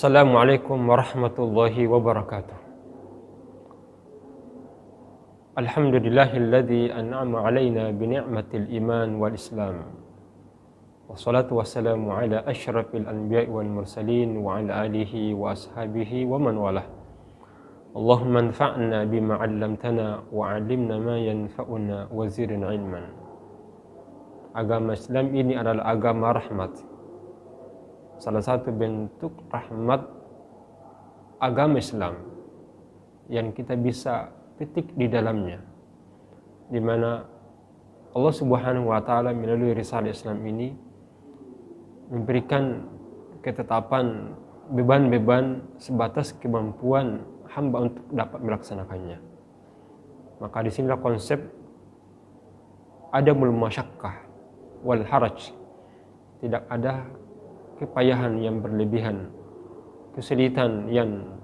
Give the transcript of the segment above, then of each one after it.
Assalamualaikum warahmatullahi wabarakatuh. Alhamdulillahilladzi an'ama alaina bi ni'matil iman wal islam. Wassalatu wassalamu ala asyrafil anbiya'i wal mursalin wa ala alihi wa ashabihi wa man walah. Allahumma anfa'na bima 'allamtana wa 'allimna ma yanfa'una wa zidna ilman. Agama Islam ini adalah agama rahmat. Salah satu bentuk rahmat agama Islam yang kita bisa petik di dalamnya, di mana Allah Subhanahu wa taala melalui risalah Islam ini memberikan ketetapan beban-beban sebatas kemampuan hamba untuk dapat melaksanakannya. Maka di sinilah konsep adamul masyaqqah wal haraj. Tidak ada kepayahan yang berlebihan, kesulitan yang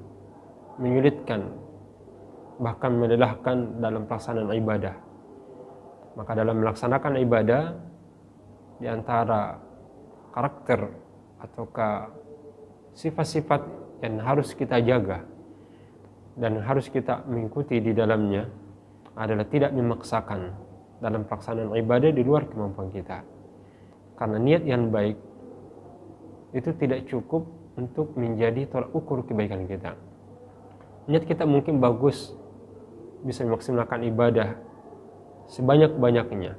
menyulitkan, bahkan melelahkan dalam pelaksanaan ibadah. Maka dalam melaksanakan ibadah, di antara karakter ataukah sifat-sifat yang harus kita jaga dan harus kita mengikuti di dalamnya adalah tidak memaksakan dalam pelaksanaan ibadah di luar kemampuan kita. Karena niat yang baik itu tidak cukup untuk menjadi tolak ukur kebaikan kita. Niat kita mungkin bagus, bisa memaksimalkan ibadah sebanyak-banyaknya,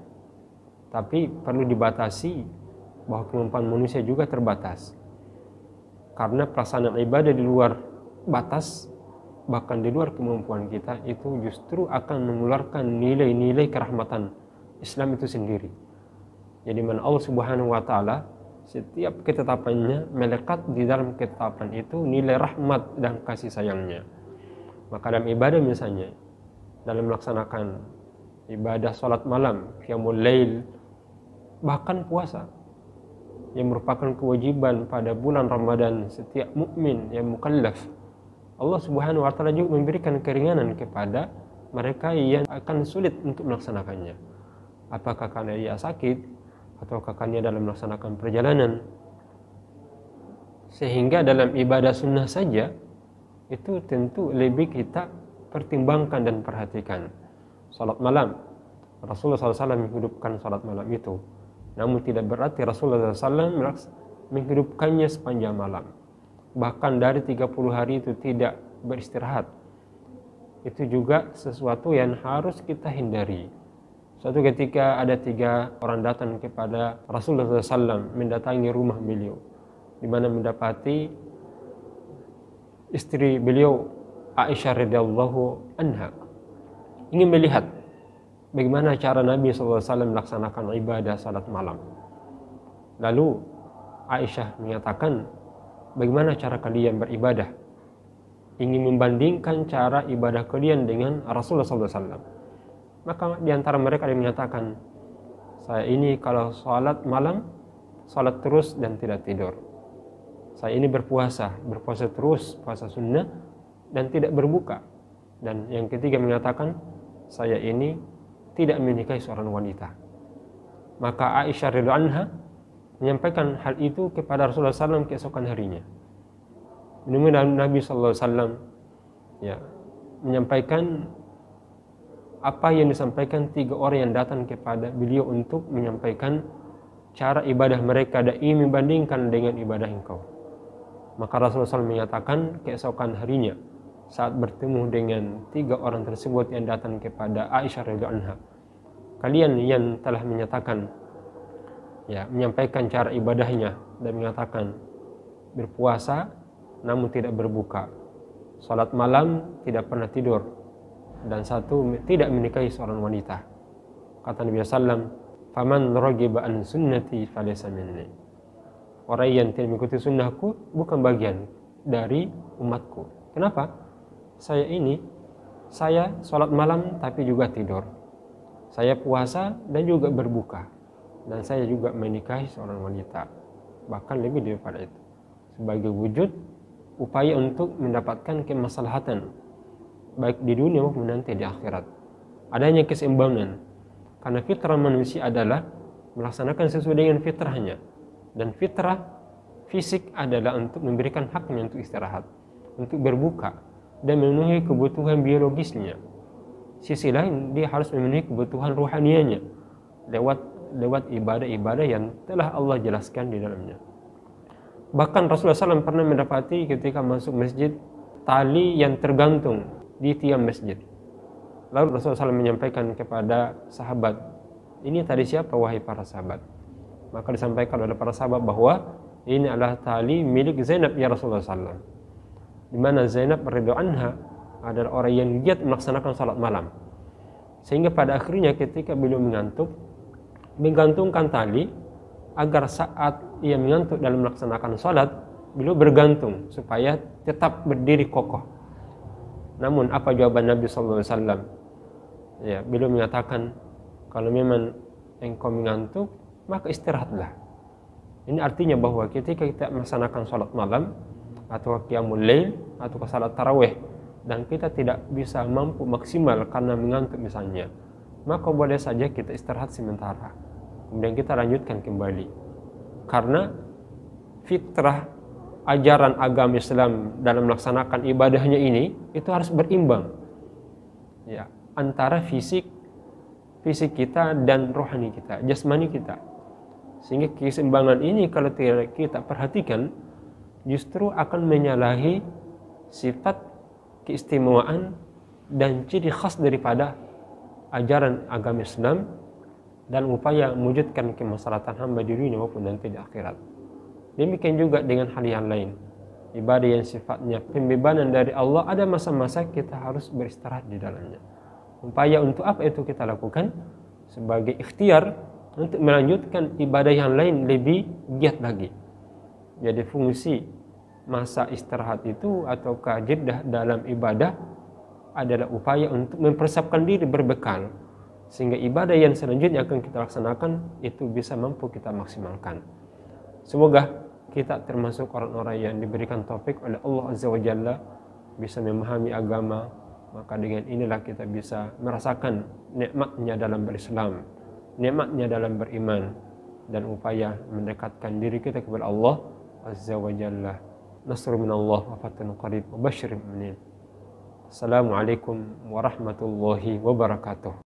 tapi perlu dibatasi bahwa kemampuan manusia juga terbatas. Karena pelaksanaan ibadah di luar batas, bahkan di luar kemampuan kita, itu justru akan mengeluarkan nilai-nilai kerahmatan Islam itu sendiri. Jadi mana Allah Subhanahu wa taala setiap ketetapannya melekat di dalam ketetapan itu nilai rahmat dan kasih sayangnya. Maka dalam ibadah misalnya, dalam melaksanakan ibadah salat malam, qiyamul lail, bahkan puasa yang merupakan kewajiban pada bulan Ramadan setiap mukmin yang mukallaf, Allah Subhanahu wa taala juga memberikan keringanan kepada mereka yang akan sulit untuk melaksanakannya. Apakah karena ia sakit atau kakaknya dalam melaksanakan perjalanan. Sehingga dalam ibadah sunnah saja itu tentu lebih kita pertimbangkan dan perhatikan. Salat malam, Rasulullah SAW menghidupkan salat malam itu, namun tidak berarti Rasulullah SAW menghidupkannya sepanjang malam. Bahkan dari 30 hari itu tidak beristirahat. Itu juga sesuatu yang harus kita hindari. Suatu ketika ada 3 orang datang kepada Rasulullah SAW, mendatangi rumah beliau, di mana mendapati istri beliau Aisyah radhiyallahu anha ingin melihat bagaimana cara Nabi SAW melaksanakan ibadah salat malam. Lalu Aisyah menyatakan, bagaimana cara kalian beribadah? Ingin membandingkan cara ibadah kalian dengan Rasulullah SAW. Maka di antara mereka ada yang menyatakan, saya ini kalau salat malam, salat terus dan tidak tidur. Saya ini berpuasa terus, puasa sunnah dan tidak berbuka. Dan yang ketiga menyatakan, saya ini tidak menikahi seorang wanita. Maka Aisyah radhiyallahu anha menyampaikan hal itu kepada Rasulullah SAW keesokan harinya. Menemui Nabi SAW, menyampaikan apa yang disampaikan 3 orang yang datang kepada beliau untuk menyampaikan cara ibadah mereka dan ingin membandingkan dengan ibadah engkau. Maka Rasulullah SAW menyatakan keesokan harinya saat bertemu dengan 3 orang tersebut yang datang kepada Aisyah radhiyallahu anha, kalian yang telah menyatakan, menyampaikan cara ibadahnya dan mengatakan berpuasa namun tidak berbuka, salat malam tidak pernah tidur, dan satu tidak menikahi seorang wanita. Kata Nabi SAW, "Faman raghiba an sunnati falaysa minni." Orang yang tidak mengikuti sunnahku bukan bagian dari umatku. Kenapa? Saya salat malam tapi juga tidur. Saya puasa dan juga berbuka. Dan saya juga menikahi seorang wanita. Bahkan lebih daripada itu. Sebagai wujud upaya untuk mendapatkan kemaslahatan baik di dunia maupun nanti di akhirat. Adanya keseimbangan. Karena fitrah manusia adalah melaksanakan sesuai dengan fitrahnya. Dan fitrah fisik adalah untuk memberikan haknya untuk istirahat, untuk berbuka dan memenuhi kebutuhan biologisnya. Sisi lain dia harus memenuhi kebutuhan rohanianya lewat ibadah-ibadah yang telah Allah jelaskan di dalamnya. Bahkan Rasulullah SAW pernah mendapati ketika masuk masjid tali yang tergantung di tiang masjid. Lalu Rasulullah SAW menyampaikan kepada sahabat, ini tali siapa wahai para sahabat? Maka disampaikan oleh para sahabat bahwa ini adalah tali milik Zainab ya Rasulullah SAW. Di mana Zainab radhiyallahu anha adalah orang yang giat melaksanakan salat malam. Sehingga pada akhirnya ketika beliau mengantuk, menggantungkan tali agar saat ia mengantuk dalam melaksanakan salat, beliau bergantung supaya tetap berdiri kokoh. Namun apa jawaban Nabi SAW? Ya, beliau mengatakan, kalau memang engkau mengantuk, maka istirahatlah. Ini artinya bahwa ketika kita melaksanakan salat malam atau qiyamul lail atau salat tarawih dan kita tidak bisa mampu maksimal karena mengantuk misalnya, maka boleh saja kita istirahat sementara, kemudian kita lanjutkan kembali. Karena fitrah ajaran agama Islam dalam melaksanakan ibadahnya ini itu harus berimbang, ya, antara fisik kita dan rohani kita, jasmani kita. Sehingga keseimbangan ini kalau tidak kita perhatikan, justru akan menyalahi sifat keistimewaan dan ciri khas daripada ajaran agama Islam dalam upaya mewujudkan kemaslahatan hamba di dunia maupun nanti di akhirat. Demikian juga dengan hal yang lain. Ibadah yang sifatnya pembebanan dari Allah, ada masa-masa kita harus beristirahat di dalamnya. Upaya untuk apa itu kita lakukan? Sebagai ikhtiar untuk melanjutkan ibadah yang lain lebih giat lagi. Jadi fungsi masa istirahat itu ataukah jeda dalam ibadah adalah upaya untuk mempersiapkan diri berbekal, sehingga ibadah yang selanjutnya akan kita laksanakan itu bisa mampu kita maksimalkan. Semoga kita termasuk orang-orang yang diberikan taufik oleh Allah Azza wa Jalla bisa memahami agama, maka dengan inilah kita bisa merasakan nikmatnya dalam berislam, nikmatnya dalam beriman, dan upaya mendekatkan diri kita kepada Allah Azza wa Jalla. Nasrun minallah wa fathun qarib wa basyiril mu'minin. Assalamualaikum warahmatullahi wabarakatuh.